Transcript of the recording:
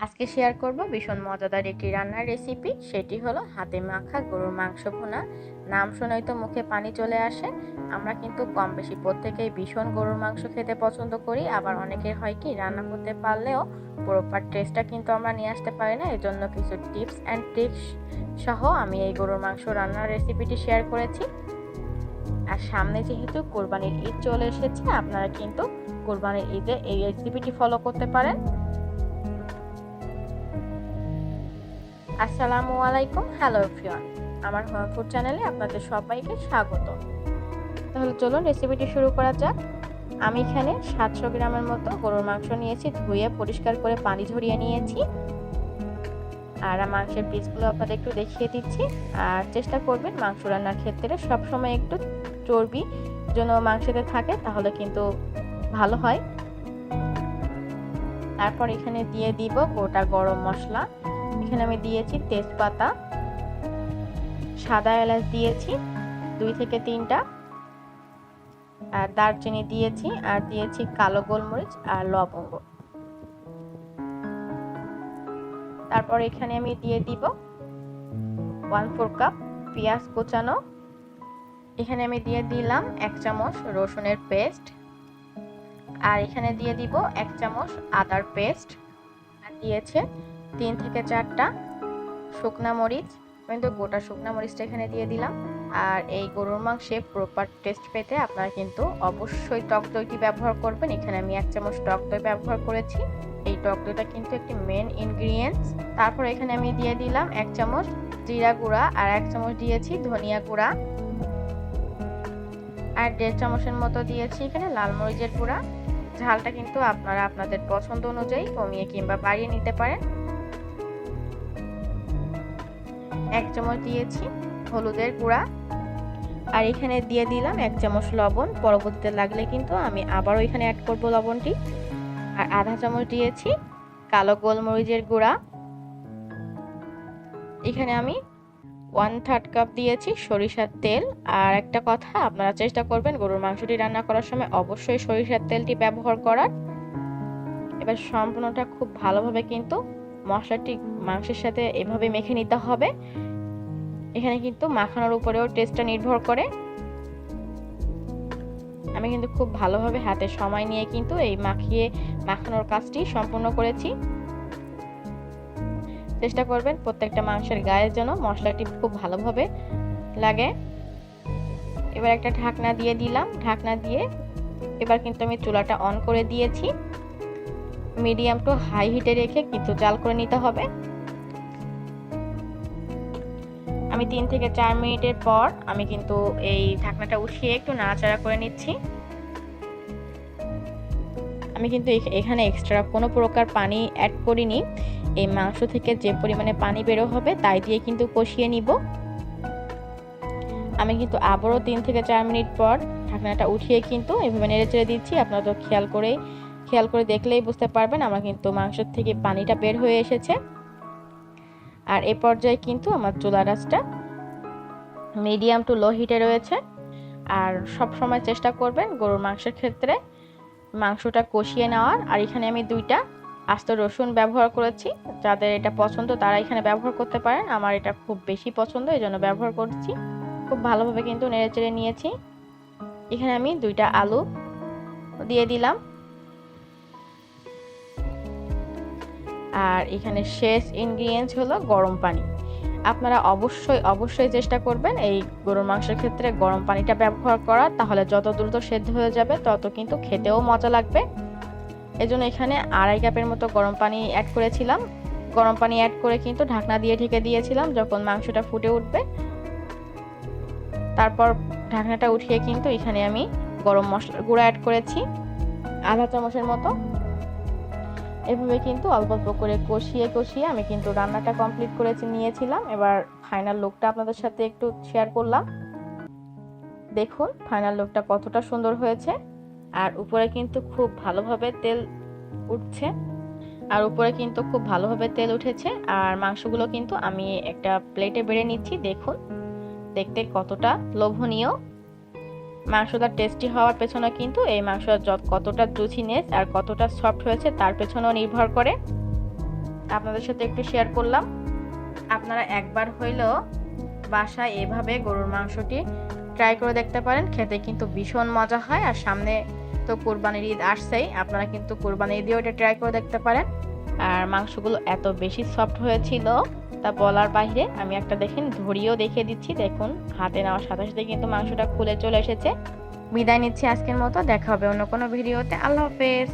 আজকে শেয়ার করব ভীষণ মজাদার একটি রান্নার রেসিপি। সেটি হলো হাতে মাখা গরুর মাংস ভুনা। নাম শুনেই তো মুখে পানি চলে আসে। আমরা কিন্তু কম বেশি প্রত্যেকেই ভীষণ গরুর মাংস খেতে পছন্দ করি। আবার অনেকের হয় কি রান্না করতে পারলেও প্রপার টেস্টটা কিন্তু আমরা নিয়ে আসতে পারি না। এজন্য কিছু টিপস অ্যান্ড ট্রিক্স সহ আমি এই গরুর মাংস রান্নার রেসিপিটি শেয়ার করেছি। আর সামনে যেহেতু কোরবানির ঈদ চলে এসেছে, আপনারা কিন্তু কোরবানির ঈদে এই রেসিপিটি ফলো করতে পারেন। আসসালামু আলাইকুম, হ্যালো এভরিওয়ান। আমার হোম ফুড চ্যানেলে আপনাদের সবাইকে স্বাগত। তাহলে চলুন রেসিপিটি শুরু করা যাক। আমি এখানে 700 গ্রামের মতো গরুর মাংস নিয়েছি, ধুয়ে পরিষ্কার করে পানি ঝরিয়ে নিয়েছি। আর মাংসের পিসগুলো আপনাদের একটু দেখিয়ে দিচ্ছি। আর চেষ্টা করবেন মাংস রান্নার ক্ষেত্রে সবসময় একটু চর্বি যেন মাংসেতে থাকে, তাহলে কিন্তু ভালো হয়। তারপর এখানে দিয়ে দিব গোটা গরম মশলা। এখানে আমি দিয়েছি তেজপাতা, সাদা এলাচ দিয়েছি 2 থেকে 3টা, আর দারচিনি দিয়েছি, আর দিয়েছি কালো গোলমরিচ আর লবঙ্গ। তারপর এখানে আমি দিয়ে দিব 1/4 কাপ পেঁয়াজ কোচানো। এখানে আমি দিয়ে দিলাম 1 চামচ রসুনের পেস্ট, আর এখানে দিয়ে দিব 1 চামচ আদার পেস্ট, আর দিয়েছে 3 থেকে 4টা শুকনা মরিচ। কিন্তু গোটা শুকনা মরিচটা এখানে দিয়ে দিলাম। আর এই গরুর মাংসে প্রপার টেস্ট পেতে আপনারা কিন্তু অবশ্যই টক দইটি ব্যবহার করবেন। এখানে আমি 1 চামচ টক দই ব্যবহার করেছি। এই টক দইটা কিন্তু একটি মেন ইনগ্রিডিয়েন্টস। তারপর এখানে আমি দিয়ে দিলাম 1 চামচ জিরা গুঁড়া, আর 1 চামচ দিয়েছি ধনিয়া গুঁড়া, আর 1.5 চামচের মতো দিয়েছি এখানে লাল মরিচের গুঁড়া। ঝালটা কিন্তু আপনারা আপনাদের পছন্দ অনুযায়ী কমিয়ে কিংবা বাড়িয়ে নিতে পারেন। 1 চামচ দিয়েছি হলুদের গুঁড়া, আর এখানে দিয়ে দিলাম 1 চামচ লবণ। পরবর্তীতে লাগলে কিন্তু আমি আবারও এখানে অ্যাড করব লবণটি। আর আধা চামচ দিয়েছি কালো গোলমরিচের গুঁড়া। এখানে আমি 1/3 কাপ দিয়েছি সরিষার তেল। আর একটা কথা, আপনারা চেষ্টা করবেন গরুর মাংসটি রান্না করার সময় অবশ্যই সরিষার তেলটি ব্যবহার করার। এবার সম্পূর্ণটা খুব ভালোভাবে কিন্তু মশলাটি মাংসের সাথে এভাবে মেখে নিতে হবে। এখানে কিন্তু মাখানোর উপরেও টেস্টটা নির্ভর করে। আমি কিন্তু খুব ভালোভাবে হাতে সময় নিয়ে কিন্তু এই মাখানোর কাজটি সম্পূর্ণ করেছি। চেষ্টা করবেন প্রত্যেকটা মাংসের গায়ে যেন মশলাটি খুব ভালোভাবে লাগে। এবার একটা ঢাকনা দিয়ে দিলাম। ঢাকনা দিয়ে এবার কিন্তু আমি চুলাটা অন করে দিয়েছি। মিডিয়াম টু হাই হিটে রেখে কিন্তু জাল করে নিতে হবে। আমি 3 থেকে 4 মিনিটের পর আমি কিন্তু এই ঢাকনাটা উঠিয়ে একটু নাড়াচাড়া করে নিচ্ছি। আমি কিন্তু এখানে এক্সট্রা কোনো প্রকার পানি অ্যাড করিনি। এই মাংস থেকে যে পরিমাণে পানি বেরো হবে তাই দিয়ে কিন্তু কষিয়ে নিব। আমি কিন্তু আবারও 3 থেকে 4 মিনিট পর ঢাকনাটা উঠিয়ে কিন্তু এভাবে নেড়েচেড়ে দিচ্ছি। আপনারা তো খেয়াল করে দেখলেই বুঝতে পারবেন আমার কিন্তু মাংস থেকে পানিটা বের হয়ে এসেছে। আর এই পর্যায়ে কিন্তু আমার চুলার আঁচটা মিডিয়াম টু লো হিটে রয়েছে। আর সব সময় চেষ্টা করবেন গরুর মাংসের ক্ষেত্রে মাংসটা কষিয়ে নেওয়ার। আর এখানে আমি 2টা আস্ত রসুন ব্যবহার করেছি। যাদের এটা পছন্দ তারা এখানে ব্যবহার করতে পারেন। আমার এটা খুব বেশি পছন্দ, এই জন্য ব্যবহার করছি। খুব ভালোভাবে কিন্তু নেড়েচেড়ে নিয়েছি। এখানে আমি 2টা আলু দিয়ে দিলাম। আর এখানে শেষ ইনগ্রিডিয়েন্টস হলো গরম পানি। আপনারা অবশ্যই চেষ্টা করবেন এই গরুর মাংসের ক্ষেত্রে গরম পানিটা ব্যবহার করা, তাহলে যত দ্রুত সেদ্ধ হয়ে যাবে তত কিন্তু খেতেও মজা লাগবে। এজন্য এখানে 2.5 কাপের মতো গরম পানি অ্যাড করেছিলাম। গরম পানি অ্যাড করে কিন্তু ঢাকনা দিয়ে ঢেকে দিয়েছিলাম যখন মাংসটা ফুটে উঠবে। তারপর ঢাকনাটা উঠিয়ে কিন্তু এখানে আমি গরম মশলার গুঁড়া অ্যাড করেছি আধা চামচের মতো। এভাবে কিন্তু অল্প অল্প করে কষিয়ে আমি কিন্তু রান্নাটা কমপ্লিট করে নিয়েছিলাম। এবার ফাইনাল লুকটা আপনাদের সাথে একটু শেয়ার করলাম। দেখুন ফাইনাল লুকটা কতটা সুন্দর হয়েছে। আর উপরে কিন্তু খুব ভালোভাবে তেল উঠেছে। আর মাংসগুলো কিন্তু আমি একটা প্লেটে বেড়ে নিচ্ছি। দেখুন দেখতে কতটা লোভনীয়। মাংসটা টেস্টি হওয়ার পেছনে কিন্তু এই মাংস কতটা জুসিনেস আর কতটা সফট হয়েছে তার পেছনেও নির্ভর করে। আপনাদের সাথে একটু শেয়ার করলাম। আপনারা একবার হইলেও বাসায় এভাবে গরুর মাংসটি ট্রাই করে দেখতে পারেন, খেতে কিন্তু ভীষণ মজা হয়। আর সামনে তো কোরবানির ঈদ আসছেই, আপনারা কিন্তু কোরবানির ঈদেও এটা ট্রাই করে দেখতে পারেন। আর মাংসগুলো এত বেশি সফট হয়েছিল তা বলার বাইরে। আমি একটা দেখেন ধরিয়েও দেখিয়ে দিচ্ছি, দেখুন হাতে নেওয়ার সাথে সাথে কিন্তু মাংসটা খুলে চলে এসেছে। বিদায় নিচ্ছি আজকের মতো, দেখা হবে অন্য কোনো ভিডিওতে। আল্লাহ হাফেজ।